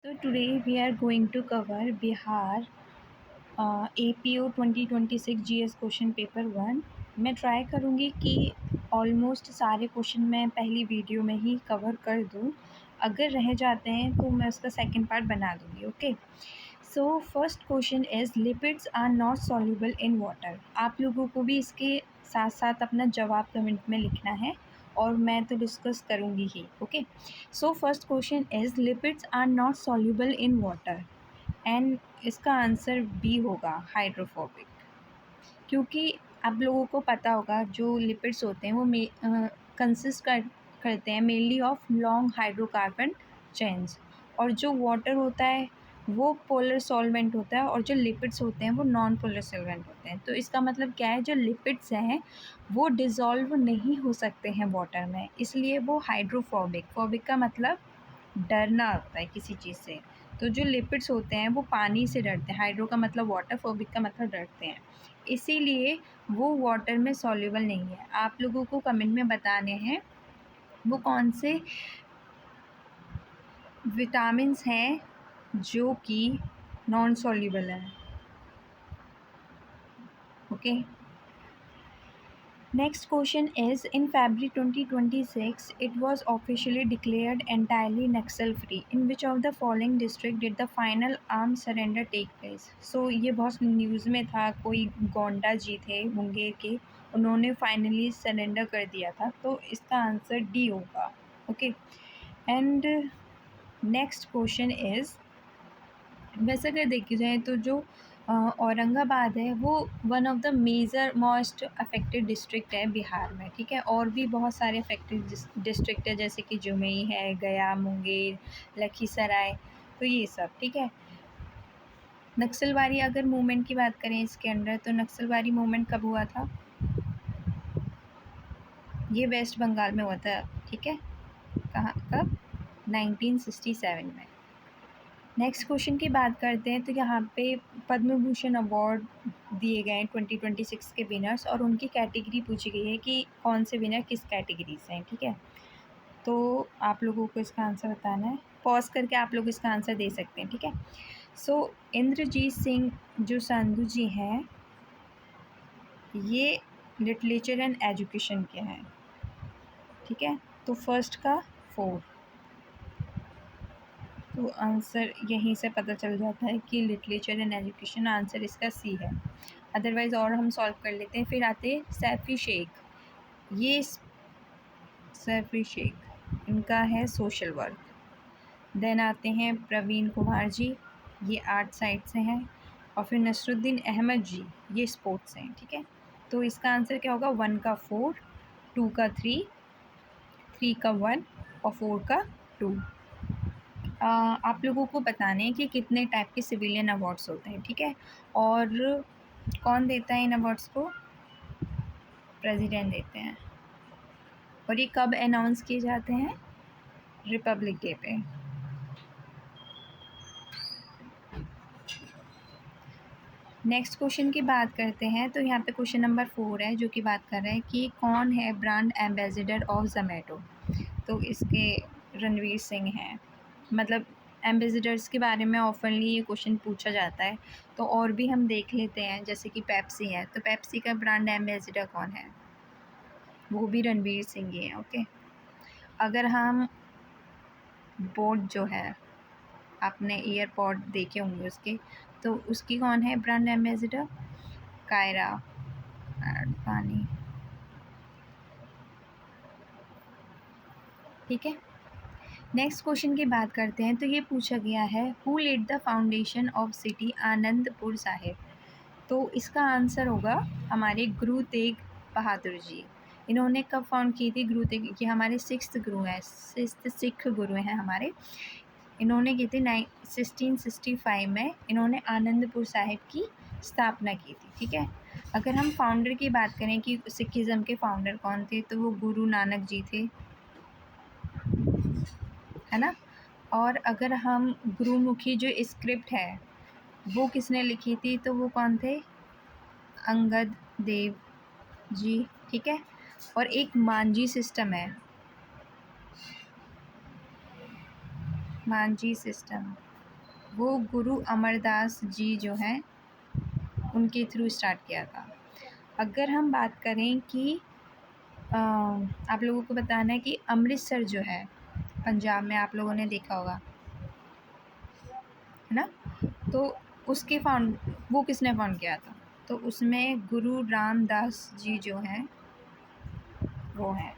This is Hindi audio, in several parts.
So today we are going to cover Bihar APO 2026 GS question paper 1। मैं ट्राई करूँगी कि ऑलमोस्ट सारे क्वेश्चन मैं पहली वीडियो में ही कवर कर दूँ। अगर रह जाते हैं तो मैं उसका सेकंड पार्ट बना दूँगी। Okay, so first question is lipids are not soluble in water. आप लोगों को भी इसके साथ साथ अपना जवाब कमेंट में लिखना है और मैं तो डिस्कस करूँगी ही। Okay, so first question is lipids are not soluble in water and इसका आंसर बी होगा, हाइड्रोफोबिक। क्योंकि आप लोगों को पता होगा जो लिपिड्स होते हैं वो कंसिस्ट करते हैं mainly of long hydrocarbon chains, और जो वाटर होता है वो पोलर सॉल्वेंट होता है और जो लिपिड्स होते हैं वो नॉन पोलर सॉल्वेंट होते हैं। तो इसका मतलब क्या है, जो लिपिड्स हैं वो डिज़ोल्व नहीं हो सकते हैं वाटर में, इसलिए वो हाइड्रोफोबिक। फोबिक का मतलब डरना होता है किसी चीज़ से। तो जो लिपिड्स होते हैं वो पानी से डरते हैं। हाइड्रो का मतलब वाटर, फोबिक का मतलब डरते हैं, इसीलिए वो वाटर में सॉल्युबल नहीं है। आप लोगों को कमेंट में बताने हैं वो कौन से विटामिन्स हैं जो कि नॉन सॉल्युबल है। Okay, next question is, in February 2026 it was officially declared entirely Naxal free. In which of the following district did the final armed surrender take place? So ये बहुत न्यूज़ में था, कोई गोंडा जी थे मुंगेर के, उन्होंने फाइनली सरेंडर कर दिया था, तो इसका आंसर डी होगा। Okay, and next question is, वैसे अगर देखी जाए तो जो औरंगाबाद है वो one of the major most affected district है बिहार में। ठीक है, और भी बहुत सारे अफेक्टेड डिस्ट्रिक्ट है जैसे कि जमुई है, गया, मुंगेर, लखीसराय, तो ये सब। ठीक है, नक्सलवारी अगर मूवमेंट की बात करें इसके अंदर, तो नक्सलवारी मूवमेंट कब हुआ था? ये वेस्ट बंगाल में हुआ था। ठीक है, कहाँ, कब? 1967 में। नेक्स्ट क्वेश्चन की बात करते हैं तो यहाँ पे पद्म भूषण अवार्ड दिए गए हैं 2026 के विनर्स, और उनकी कैटेगरी पूछी गई है कि कौन से विनर किस कैटेगरी से हैं। ठीक है, तो आप लोगों को इसका आंसर बताना है, पॉज करके आप लोग इसका आंसर दे सकते हैं। ठीक है, सो इंद्रजीत सिंह जो संधू जी हैं ये लिटरेचर एंड एजुकेशन के हैं। ठीक है, तो फर्स्ट का 4, तो आंसर यहीं से पता चल जाता है कि लिटरेचर एंड एजुकेशन, आंसर इसका सी है। अदरवाइज़ और हम सॉल्व कर लेते हैं। फिर आते हैं सैफ़ी शेख, ये सैफ़ी शेख इनका है सोशल वर्क। देन आते हैं प्रवीण कुमार जी, ये आर्ट साइड से हैं, और फिर नसरुद्दीन अहमद जी ये स्पोर्ट्स से हैं। ठीक है, तो इसका आंसर क्या होगा? 1 का 4, 2 का 3, 3 का 1 और 4 का 2। आप लोगों को बताने हैं कि कितने टाइप के सिविलियन अवार्ड्स होते हैं। ठीक है, और कौन देता है इन अवार्ड्स को? प्रेसिडेंट देते हैं, और ये कब अनाउंस किए जाते हैं? रिपब्लिक डे पे। नेक्स्ट क्वेश्चन की बात करते हैं तो यहाँ पे क्वेश्चन नंबर 4 है जो कि बात कर रहे हैं कि कौन है ब्रांड एम्बेसडर ऑफ जोमेटो। तो इसके रणवीर सिंह हैं। मतलब एम्बेसडर्स के बारे में ऑफनली ये क्वेश्चन पूछा जाता है, तो और भी हम देख लेते हैं। जैसे कि पेप्सी है, तो पेप्सी का ब्रांड एम्बेसडर कौन है? वो भी रणवीर सिंह ही है। ओके, अगर हम बोट जो है, आपने ईयरपॉड देखे होंगे उसके, तो उसकी कौन है ब्रांड एम्बेसडर? कायरा अडवाणी। ठीक है, नेक्स्ट क्वेश्चन की बात करते हैं तो ये पूछा गया है, who led the foundation of city Anandpur Sahib. तो इसका आंसर होगा हमारे गुरु तेग बहादुर जी। इन्होंने कब फाउंड की थी? गुरु तेग, ये हमारे 6th गुरु हैं, 6th सिख गुरु हैं हमारे। इन्होंने की थी 1665 में, इन्होंने आनंदपुर साहिब की स्थापना की थी। ठीक है, अगर हम फाउंडर की बात करें कि सिखिज़म के फाउंडर कौन थे, तो वो गुरु नानक जी थे, है ना। और अगर हम गुरुमुखी जो स्क्रिप्ट है वो किसने लिखी थी, तो वो कौन थे? अंगद देव जी। ठीक है, और एक मांझी सिस्टम है, मांझी सिस्टम, वो गुरु अमरदास जी जो हैं उनके थ्रू स्टार्ट किया था। अगर हम बात करें कि आप लोगों को बताना है कि अमृतसर जो है पंजाब में, आप लोगों ने देखा होगा, है ना? तो उसके वो किसने फाउंड किया था? तो उसमें गुरु रामदास जी जो हैं वो हैं,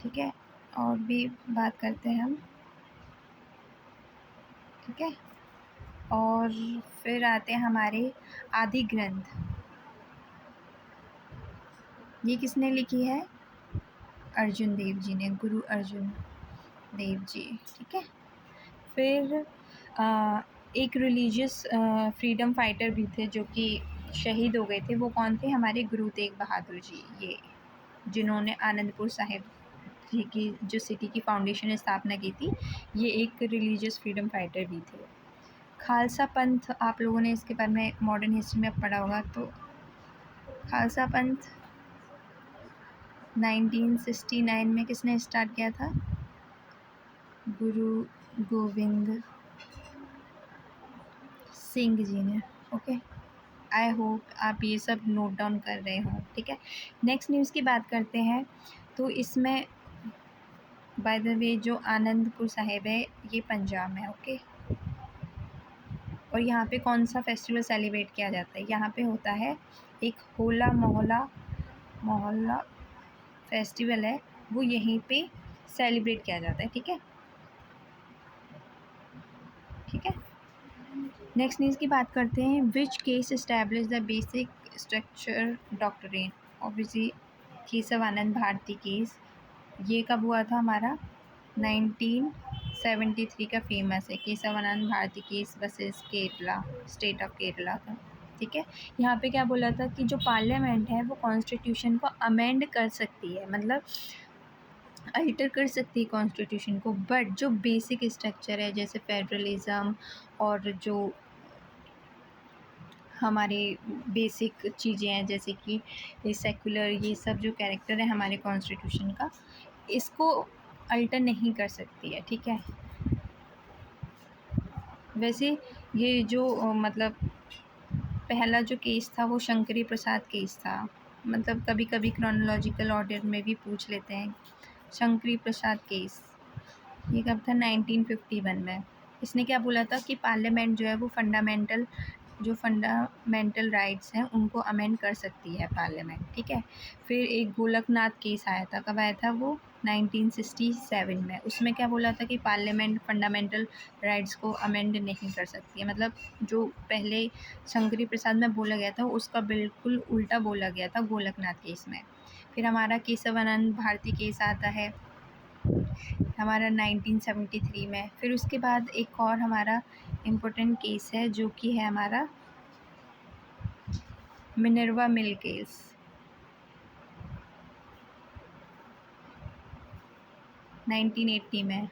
ठीक है। और भी बात करते हैं हम, ठीक है। और फिर आते हैं हमारे आदि ग्रंथ। ये किसने लिखी है? अर्जुन देव जी ने, गुरु अर्जुन देव जी, ठीक है। फिर एक रिलीजियस फ्रीडम फाइटर भी थे जो कि शहीद हो गए थे। वो कौन थे? हमारे गुरु तेग बहादुर जी, ये जिन्होंने आनंदपुर साहिब जी की जो सिटी की फाउंडेशन स्थापना की थी, ये एक रिलीजियस फ्रीडम फाइटर भी थे। खालसा पंथ, आप लोगों ने इसके बारे में मॉडर्न हिस्ट्री में पढ़ा होगा। तो खालसा पंथ 1969 में किसने स्टार्ट किया था? गुरु गोविंद सिंह जी ने। ओके, आई होप आप ये सब नोट डाउन कर रहे हो, ठीक है। नेक्स्ट न्यूज़ की बात करते हैं। तो इसमें बाय द वे जो आनंदपुर साहिब है ये पंजाब में, ओके। और यहाँ पे कौन सा फेस्टिवल सेलिब्रेट किया जाता है? यहाँ पे होता है एक होला मोहल्ला फेस्टिवल है, वो यहीं पे सेलिब्रेट किया जाता है, ठीक है, ठीक है। नेक्स्ट न्यूज़ की बात करते हैं। Which case establish the basic structure doctrine? Obviously Keshavananda Bharati case. ये कब हुआ था? हमारा 1973 का फेमस है Keshavananda Bharati case versus Kerala, state of Kerala का, ठीक है। यहाँ पे क्या बोला था कि जो पार्लियामेंट है वो कॉन्स्टिट्यूशन को अमेंड कर सकती है, मतलब अल्टर कर सकती है कॉन्स्टिट्यूशन को, बट जो बेसिक स्ट्रक्चर है जैसे फेडरलिज़म और जो हमारे बेसिक चीज़ें हैं जैसे कि ये सेकुलर, ये सब जो कैरेक्टर है हमारे कॉन्स्टिट्यूशन का, इसको अल्टर नहीं कर सकती है, ठीक है। वैसे ये जो मतलब पहला जो केस था वो शंकरी प्रसाद केस था, मतलब कभी कभी क्रोनोलॉजिकल ऑर्डर में भी पूछ लेते हैं। शंकरी प्रसाद केस ये कब था? 1951 में। इसने क्या बोला था कि पार्लियामेंट जो है वो फंडामेंटल राइट्स हैं उनको अमेंड कर सकती है पार्लियामेंट, ठीक है। फिर एक गोलकनाथ केस आया था, कब आया था वो? 1967 में। उसमें क्या बोला था कि पार्लियामेंट फंडामेंटल राइट्स को अमेंड नहीं कर सकती है, मतलब जो पहले शंकरी प्रसाद में बोला गया था उसका बिल्कुल उल्टा बोला गया था गोलकनाथ केस में। फिर हमारा केशवानंद भारती केस आता है हमारा 1973 में। फिर उसके बाद एक और हमारा इम्पोर्टेंट केस है जो कि है हमारा मिनर्वा मिल केस, 1980 में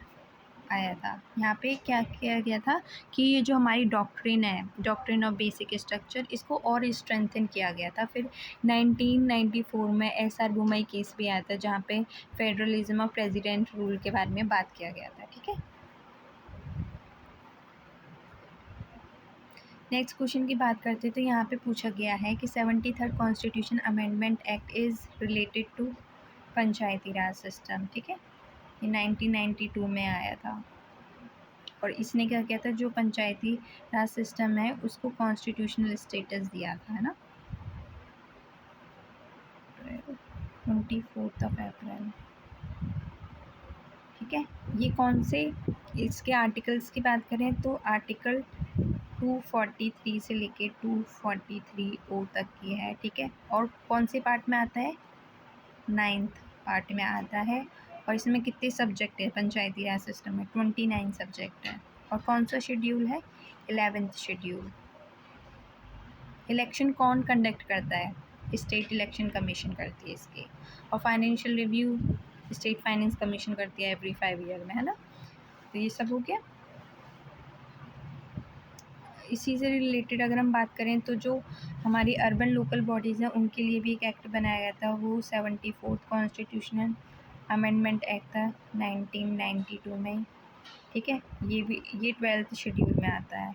आया था। यहाँ पे क्या किया गया था कि ये जो हमारी डॉक्ट्रिन है, डॉक्ट्रिन ऑफ बेसिक स्ट्रक्चर, इसको और स्ट्रेंथन किया गया था। फिर 1994 में SR बोमई केस भी आया था जहाँ पे फेडरलिज्म ऑफ प्रेसिडेंट रूल के बारे में बात किया गया था, ठीक है। नेक्स्ट क्वेश्चन की बात करते हैं। तो यहाँ पे पूछा गया है कि 73rd constitution amendment act is related to Panchayati Raj system, ठीक है। ये 1992 में आया था और इसने क्या किया था, जो पंचायती राज सिस्टम है उसको कॉन्स्टिट्यूशनल स्टेटस दिया था, है ना, 24 अप्रैल, ठीक है। ये कौन से इसके आर्टिकल्स की बात करें तो आर्टिकल 243 से लेके 243O तक की है, ठीक है। और कौन से पार्ट में आता है? 9th पार्ट में आता है। और इसमें कितने सब्जेक्ट है पंचायती राज सिस्टम में? 29 सब्जेक्ट है। और कौन सा शेड्यूल है? 11th schedule. इलेक्शन कौन कंडक्ट करता है? स्टेट इलेक्शन कमीशन करती है इसके। और financial review state finance commission करती है एवरी 5 ईयर में, है ना। तो ये सब हो गया। इसी से रिलेटेड अगर हम बात करें तो जो हमारी अर्बन लोकल बॉडीज़ हैं उनके लिए भी एक एक्ट बनाया गया था, वो 74th कॉन्स्टिट्यूशनल अमेंडमेंट एक्ट था 1992 में। ठीक है, ये भी ये 12th शेड्यूल में आता है,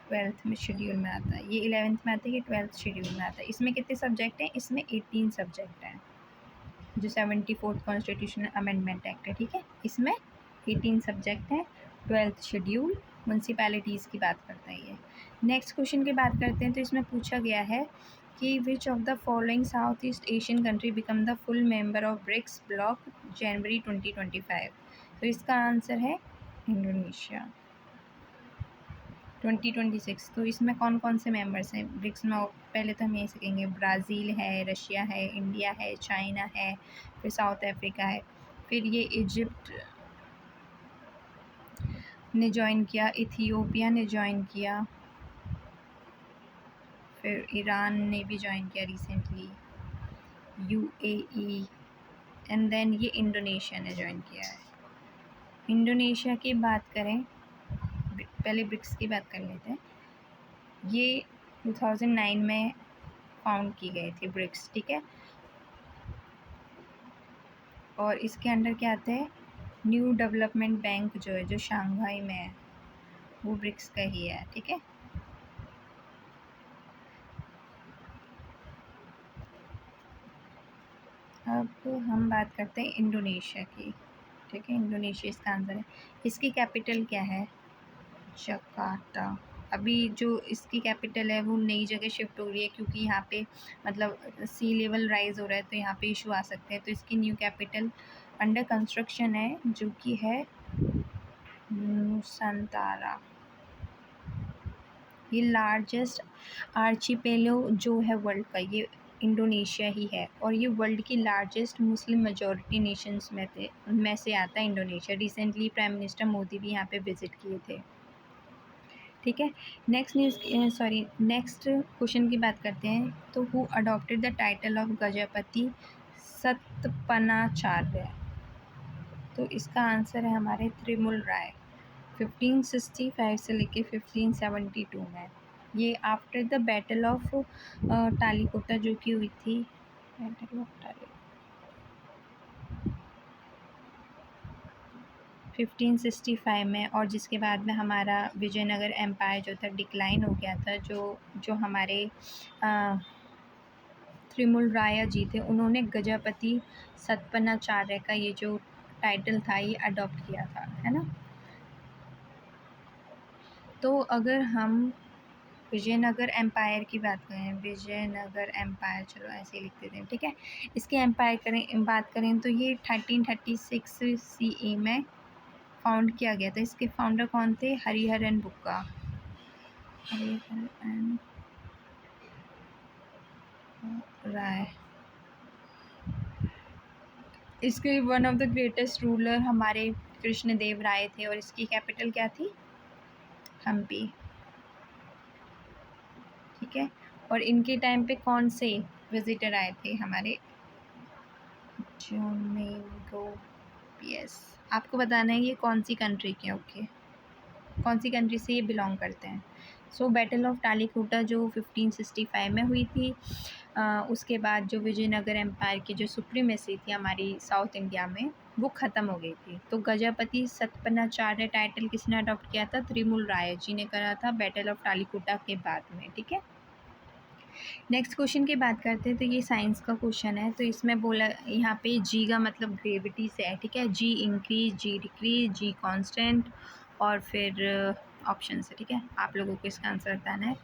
12th में शेड्यूल में आता है, ये 11th में आता है, ये 12th शेड्यूल में आता है। इसमें कितने सब्जेक्ट हैं? इसमें 18 सब्जेक्ट हैं, जो 74th कॉन्स्टिट्यूशनल अमेंडमेंट एक्ट है। ठीक है, इसमें 18 सब्जेक्ट हैं। 12th शेड्यूल म्यूनसिपैलिटीज़ की बात करता है ये। नेक्स्ट क्वेश्चन की बात करते हैं, तो इसमें पूछा गया है कि which of the following south east Asian country become the full member of BRICS bloc January 2025। तो इसका आंसर है इंडोनेशिया 2026। तो इसमें कौन कौन से मेंबर्स हैं ब्रिक्स में? पहले तो हम यही सकेंगे, ब्राज़ील है, रशिया है, इंडिया है, चाइना है, फिर साउथ अफ्रीका है, फिर ये इजिप्ट ने ज्वाइन किया, इथियोपिया ने ज्वाइन किया, फिर ईरान ने भी ज्वाइन किया रिसेंटली, यूएई, एंड देन ये इंडोनेशिया ने ज्वाइन किया है। इंडोनेशिया की बात करें, पहले ब्रिक्स की बात कर लेते हैं। ये 2009 में फाउंड की गई थी ब्रिक्स। ठीक है, और इसके अंडर क्या आता है? न्यू डेवलपमेंट बैंक जो है, जो शंघाई में है, वो ब्रिक्स का ही है। ठीक है, अब हम बात करते हैं इंडोनेशिया की। ठीक है, इंडोनेशिया इसका आंसर है। इसकी कैपिटल क्या है? जकार्ता। अभी जो इसकी कैपिटल है वो नई जगह शिफ्ट हो रही है, क्योंकि यहाँ पे मतलब सी लेवल राइज हो रहा है, तो यहाँ पे इशू आ सकते हैं। तो इसकी न्यू कैपिटल अंडर कंस्ट्रक्शन है, जो कि है नुसांतारा। ये लार्जेस्ट आर्चिपेलो जो है वर्ल्ड का, ये इंडोनेशिया ही है, और ये वर्ल्ड की लार्जेस्ट मुस्लिम मेजॉरिटी नेशंस में से आता है Indonesia. Recently prime minister Modi भी यहाँ पे विजिट किए थे। ठीक है, नेक्स्ट क्वेश्चन की बात करते हैं। तो who adopted the title of Gajapati Satpanacharya? तो इसका आंसर है हमारे त्रिमुल राय, 1565 से लेके 1572 में। ये आफ्टर द बैटल ऑफ टालीकोटा जो कि हुई थी, बैटल ऑफ टाली 1565 में, और जिसके बाद में हमारा विजयनगर एम्पायर जो था डिक्लाइन हो गया था। जो हमारे त्रिमुल राय जी थे, उन्होंने गजपति सतपनाचार्य का ये जो टाइटल था ये अडॉप्ट किया था, है ना। तो अगर हम विजयनगर एम्पायर की बात करें, विजयनगर एम्पायर, चलो ऐसे ही लिख देते हैं। ठीक है, इसके एम्पायर बात करें तो ये 1336 CE में फाउंड किया गया था। इसके फाउंडर कौन थे? हरिहरन बुक्का, हरिहरन राय। इसके one of the greatest ruler हमारे कृष्णदेव राय थे, और इसकी कैपिटल क्या थी? हम्पी। ठीक है, और इनके टाइम पे कौन से विजिटर आए थे? हमारे जोमेगो पीएस। आपको बताना है ये कौन सी कंट्री के, ओके, कौन सी कंट्री से ये बिलोंग करते हैं। सो बैटल ऑफ टालीकोटा जो 1565 में हुई थी, उसके बाद जो विजयनगर एम्पायर की जो सुप्रीमेसी थी हमारी साउथ इंडिया में, वो ख़त्म हो गई थी। तो गजपति सतपनाचार्य टाइटल किसने अडॉप्ट किया था? त्रिमुल राय जी ने करा था बैटल ऑफ टालीकोटा के बाद में। ठीक है, नेक्स्ट क्वेश्चन की बात करते हैं। तो ये साइंस का क्वेश्चन है। तो इसमें बोला यहाँ पे जी का मतलब ग्रेविटी से है। ठीक है, जी इंक्रीज, जी डिक्रीज, जी कांस्टेंट, और फिर ऑप्शन से। ठीक है, आप लोगों को इसका आंसर बताना है।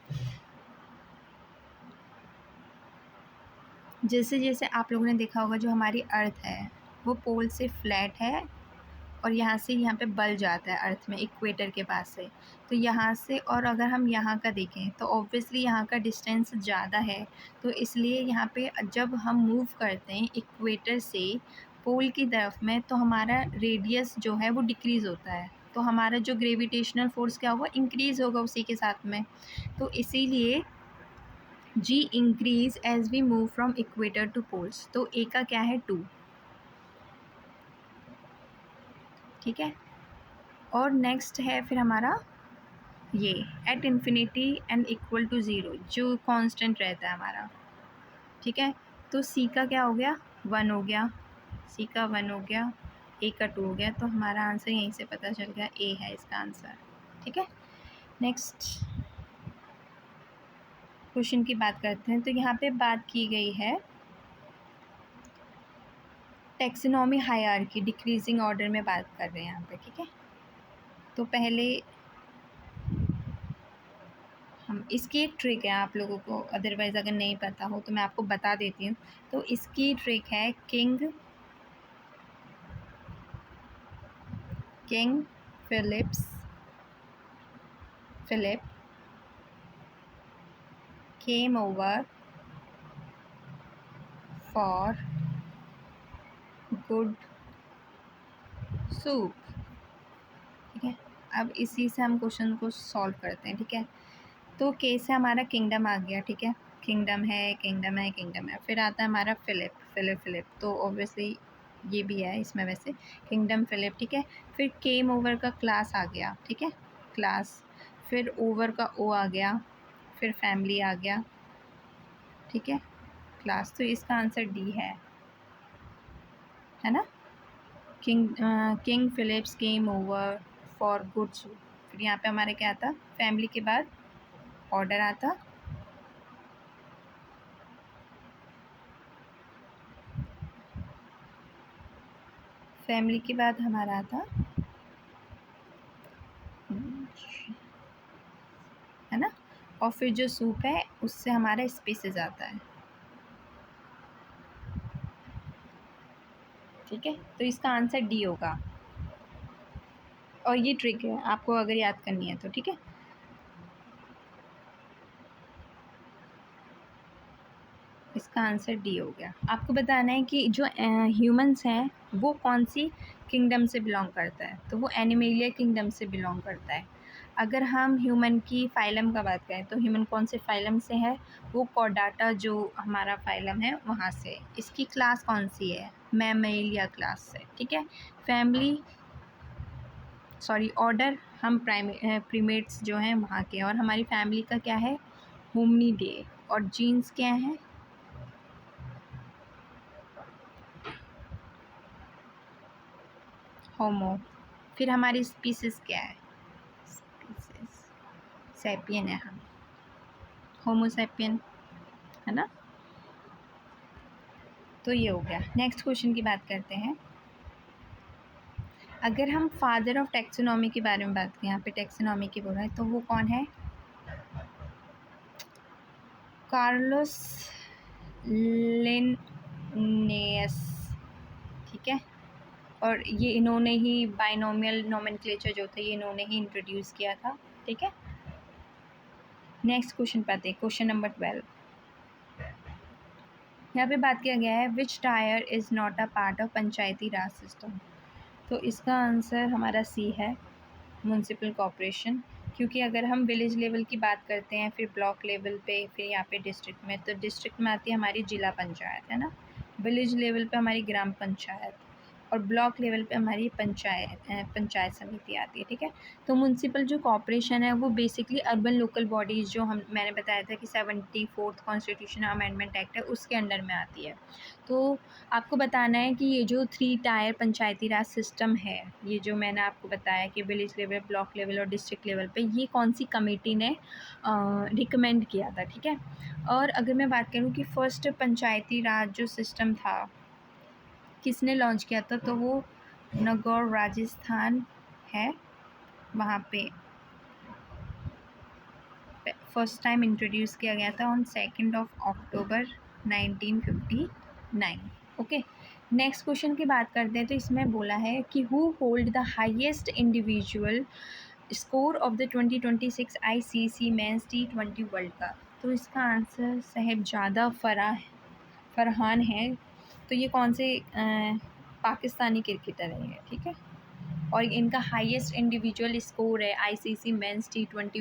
जैसे जैसे आप लोगों ने देखा होगा, जो हमारी अर्थ है वो पोल से फ्लैट है, और यहाँ पे बल जाता है अर्थ में इक्वेटर के पास से। तो यहाँ से, और अगर हम यहाँ का देखें तो ऑब्वियसली यहाँ का डिस्टेंस ज़्यादा है, तो इसलिए यहाँ पे जब हम मूव करते हैं इक्वेटर से पोल की तरफ में, तो हमारा रेडियस जो है वो डिक्रीज़ होता है। तो हमारा जो ग्रेविटेशनल फोर्स क्या होगा? इंक्रीज़ होगा उसी के साथ में। तो इसीलिए g increase as we move from equator to poles. तो ए का क्या है? 2। ठीक है, और नेक्स्ट है फिर हमारा ये at infinity and equal to zero, जो कांस्टेंट रहता है हमारा। ठीक है, तो सी का क्या हो गया? 1 हो गया, सी का 1 हो गया। ए का 2 हो गया, तो हमारा आंसर यहीं से पता चल गया, ए है इसका आंसर। ठीक है, नेक्स्ट क्वेश्चन की बात करते हैं। तो यहाँ पे बात की गई है टैक्सोनॉमी हायरार्की, डिक्रीजिंग ऑर्डर में बात कर रहे हैं यहाँ पे। ठीक है, तो पहले हम इसकी एक ट्रिक है, आप लोगों को अदरवाइज़ अगर नहीं पता हो तो मैं आपको बता देती हूँ। तो इसकी ट्रिक है king Philip came over for good soup. ठीक है, अब इसी से हम क्वेश्चन को सॉल्व करते हैं। ठीक है, तो के से हमारा किंगडम आ गया। ठीक है, किंगडम है, फिर आता है हमारा फिलिप, तो ऑब्वियसली ये भी है इसमें वैसे, किंगडम फिलिप। ठीक है, फिर केम ओवर का क्लास आ गया। ठीक है, क्लास, फिर ओवर का ओ आ गया, फिर फैमिली आ गया। ठीक है, क्लास, तो इसका आंसर डी है ना। King Philips came over for good soup. फिर यहाँ पे हमारे क्या आता, फैमिली के बाद ऑर्डर आता, फैमिली के बाद हमारा आता है ना, और फिर जो सूप है उससे हमारा स्पीसीज आता है। ठीक है, तो इसका आंसर डी होगा, और ये ट्रिक है आपको अगर याद करनी है तो। ठीक है, इसका आंसर डी हो गया। आपको बताना है कि जो ह्यूमंस हैं वो कौन सी किंगडम से बिलोंग करता है, तो वो एनिमेलिया किंगडम से बिलोंग करता है। अगर हम ह्यूमन की फाइलम का बात करें तो ह्यूमन कौन से फाइलम से है, वो कॉर्डाटा जो हमारा फाइलम है वहाँ से। इसकी क्लास कौन सी है, मैमेलिया क्लास से। ठीक है, फैमिली ऑर्डर हम प्रीमेट्स जो हैं वहाँ के, और हमारी फैमिली का क्या है, होमिनिडे, और जीन्स क्या है, होमो। फिर हमारी स्पीसीज क्या है, स्पीसीज सैपियन है, हम होमोसैपियन है ना। तो ये हो गया। नेक्स्ट क्वेश्चन की बात करते हैं। अगर हम फादर ऑफ टैक्सोनॉमी के बारे में बात करें, यहाँ पे टैक्सोनॉमी की बोल रहा है, तो वो कौन है, कार्लोस लिनेयस। ठीक है, और ये इन्होंने ही बाइनोमियल नोमेनक्लेचर जो था ये इन्होंने ही इंट्रोड्यूस किया था। ठीक है, नेक्स्ट क्वेश्चन पाते हैं, क्वेश्चन नंबर 12। यहाँ पे बात किया गया है which tier is not a part of Panchayati Raj system. तो इसका आंसर हमारा सी है, म्यूनसिपल कॉर्पोरेशन। क्योंकि अगर हम विलेज लेवल की बात करते हैं, फिर ब्लॉक लेवल पे, फिर यहाँ पे डिस्ट्रिक्ट में, तो डिस्ट्रिक्ट में आती है हमारी जिला पंचायत है ना, विलेज लेवल पे हमारी ग्राम पंचायत, और ब्लॉक लेवल पे हमारी पंचायत समिति आती है। ठीक है, तो म्यूनसिपल जो कॉर्पोरेशन है वो बेसिकली अर्बन लोकल बॉडीज़ जो मैंने बताया था कि 74th कॉन्स्टिट्यूशन अमेंडमेंट एक्ट है उसके अंडर में आती है। तो आपको बताना है कि ये जो 3 टायर पंचायती राज सिस्टम है, ये जो मैंने आपको बताया कि विलेज लेवल, ब्लॉक लेवल और डिस्ट्रिक्ट लेवल पे, ये कौन सी कमेटी ने रिकमेंड किया था। ठीक है, और अगर मैं बात करूँ कि फर्स्ट पंचायती राज जो सिस्टम था किसने लॉन्च किया था, तो वो नागौर राजस्थान है, वहाँ पे फर्स्ट टाइम इंट्रोड्यूस किया गया था on 2 October 1959। Okay, next question की बात करते हैं। तो इसमें बोला है कि who hold the highest individual score of the 2026 ICC men's T20 world cup. तो इसका आंसर साहिबजादा फरहान है। तो ये कौन से पाकिस्तानी क्रिकेटर है। ठीक है, और इनका हाईएस्ट इंडिविजुअल स्कोर है ICC मेंस T20